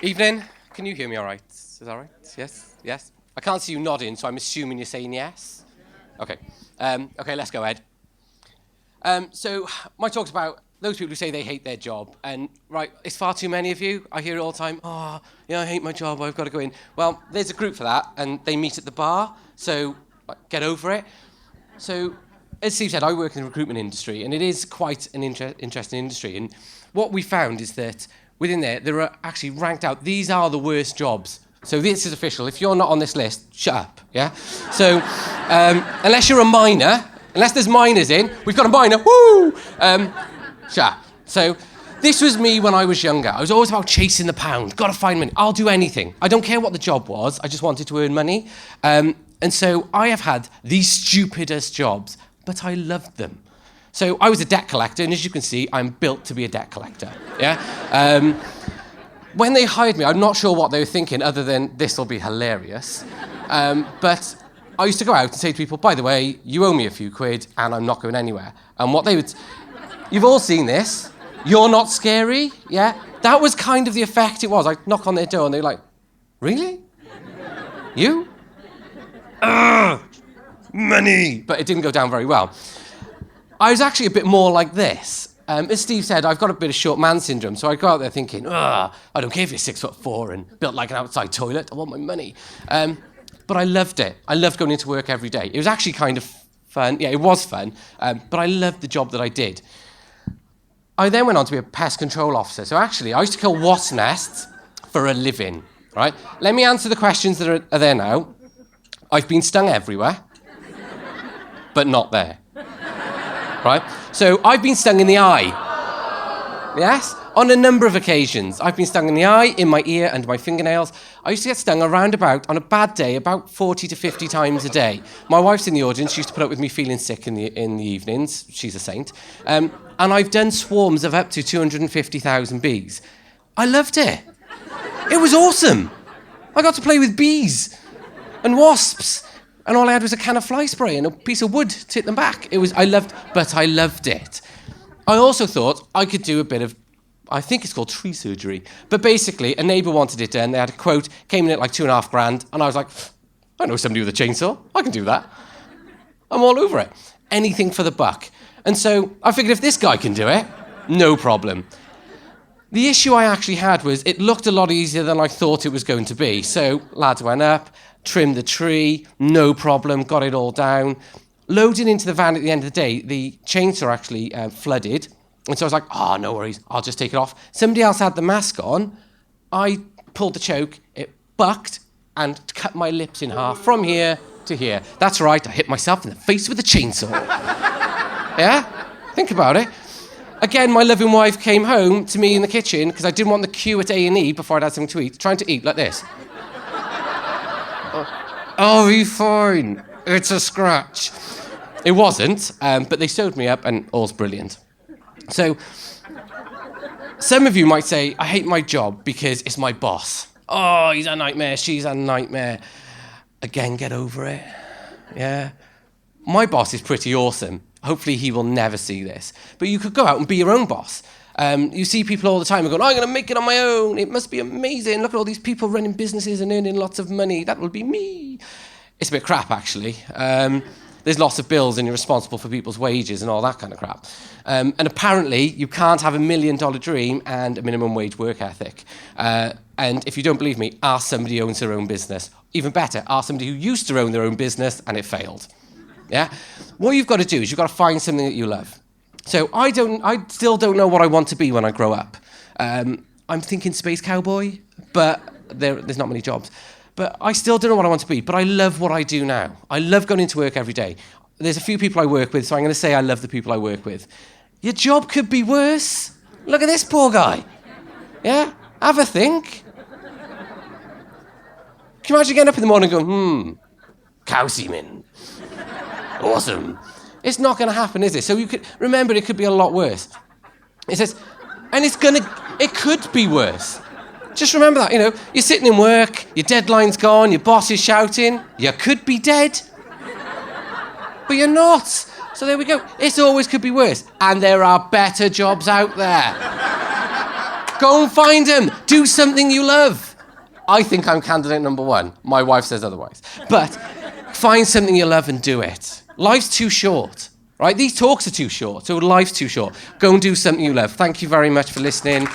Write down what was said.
Evening. Can you hear me all right? Is that right? Yes? Yes? I can't see you nodding, so I'm assuming you're saying yes. Okay. Okay, let's go, Ed. So my talk's about those people who say they hate their job. And, right, it's far too many of you. I hear it all the time. Oh, yeah, I hate my job. I've got to go in. Well, there's a group for that, and they meet at the bar. So get over it. So, as Steve said, I work in the recruitment industry, and it is quite an interesting industry. And what we found is that within there are actually ranked out, these are the worst jobs. So this is official. If you're not on this list, shut up, yeah? So, unless you're a miner, unless there's miners in, we've got a miner, woo! Shut up. So, this was me when I was younger. I was always about chasing the pound. Got to find money. I'll do anything. I don't care what the job was. I just wanted to earn money. And so I have had the stupidest jobs, but I loved them. So I was a debt collector, and as you can see, I'm built to be a debt collector. Yeah. When they hired me, I'm not sure what they were thinking, other than this will be hilarious. But I used to go out and say to people, by the way, you owe me a few quid, and I'm not going anywhere. And what they would, you've all seen this. You're not scary, yeah? That was kind of the effect it was. I'd knock on their door, and they're like, really? You? Money! But it didn't go down very well. I was actually a bit more like this. As Steve said, I've got a bit of short man syndrome, so I go out there thinking, I don't care if you're 6'4" and built like an outside toilet, I want my money. But I loved it. I loved going into work every day. It was actually kind of fun. Yeah, it was fun, but I loved the job that I did. I then went on to be a pest control officer. So actually, I used to kill wasp nests for a living, right? Let me answer the questions that are there now. I've been stung everywhere, but not there. Right? So I've been stung in the eye. Yes? On a number of occasions. I've been stung in the eye, in my ear, and my fingernails. I used to get stung around about, on a bad day, about 40 to 50 times a day. My wife's in the audience. She used to put up with me feeling sick in the evenings. She's a saint. And I've done swarms of up to 250,000 bees. I loved it. It was awesome. I got to play with bees and wasps. And all I had was a can of fly spray and a piece of wood to hit them back. I loved it. I also thought I could do a bit of, I think it's called tree surgery. But basically, a neighbour wanted it done. They had a quote, came in at like $2,500. And I was like, I know somebody with a chainsaw. I can do that. I'm all over it. Anything for the buck. And so I figured if this guy can do it, no problem. The issue I actually had was it looked a lot easier than I thought it was going to be. So lads went up, trimmed the tree, no problem, got it all down. Loaded into the van at the end of the day, the chainsaw actually flooded. And so I was like, no worries, I'll just take it off. Somebody else had the mask on. I pulled the choke, it bucked, and cut my lips in half from here to here. That's right, I hit myself in the face with a chainsaw. Yeah? Think about it. Again, my loving wife came home to me in the kitchen because I didn't want the queue at A&E before I'd had something to eat, trying to eat like this. Oh, he's fine. It's a scratch. It wasn't, but they sewed me up and all's brilliant. So, some of you might say, I hate my job because it's my boss. Oh, he's a nightmare, she's a nightmare. Again, get over it. Yeah. My boss is pretty awesome. Hopefully he will never see this. But you could go out and be your own boss. You see people all the time who go, I'm going to make it on my own. It must be amazing. Look at all these people running businesses and earning lots of money. That will be me. It's a bit crap, actually. There's lots of bills and you're responsible for people's wages and all that kind of crap. And apparently you can't have $1 million dream and a minimum wage work ethic. And if you don't believe me, ask somebody who owns their own business. Even better, ask somebody who used to own their own business and it failed. Yeah? What you've got to do is you've got to find something that you love. So I still don't know what I want to be when I grow up. I'm thinking space cowboy, but there's not many jobs. But I still don't know what I want to be, but I love what I do now. I love going into work every day. There's a few people I work with, so I'm going to say I love the people I work with. Your job could be worse. Look at this poor guy. Yeah? Have a think. Can you imagine getting up in the morning and going, cow semen. Awesome. It's not going to happen, is it? So you could remember it could be a lot worse. It says, and it could be worse. Just remember that, you're sitting in work, your deadline's gone, your boss is shouting, you could be dead. But you're not. So there we go. It always could be worse. And there are better jobs out there. Go and find them. Do something you love. I think I'm candidate number 1. My wife says otherwise. But find something you love and do it. Life's too short, right? These talks are too short, so life's too short. Go and do something you love. Thank you very much for listening.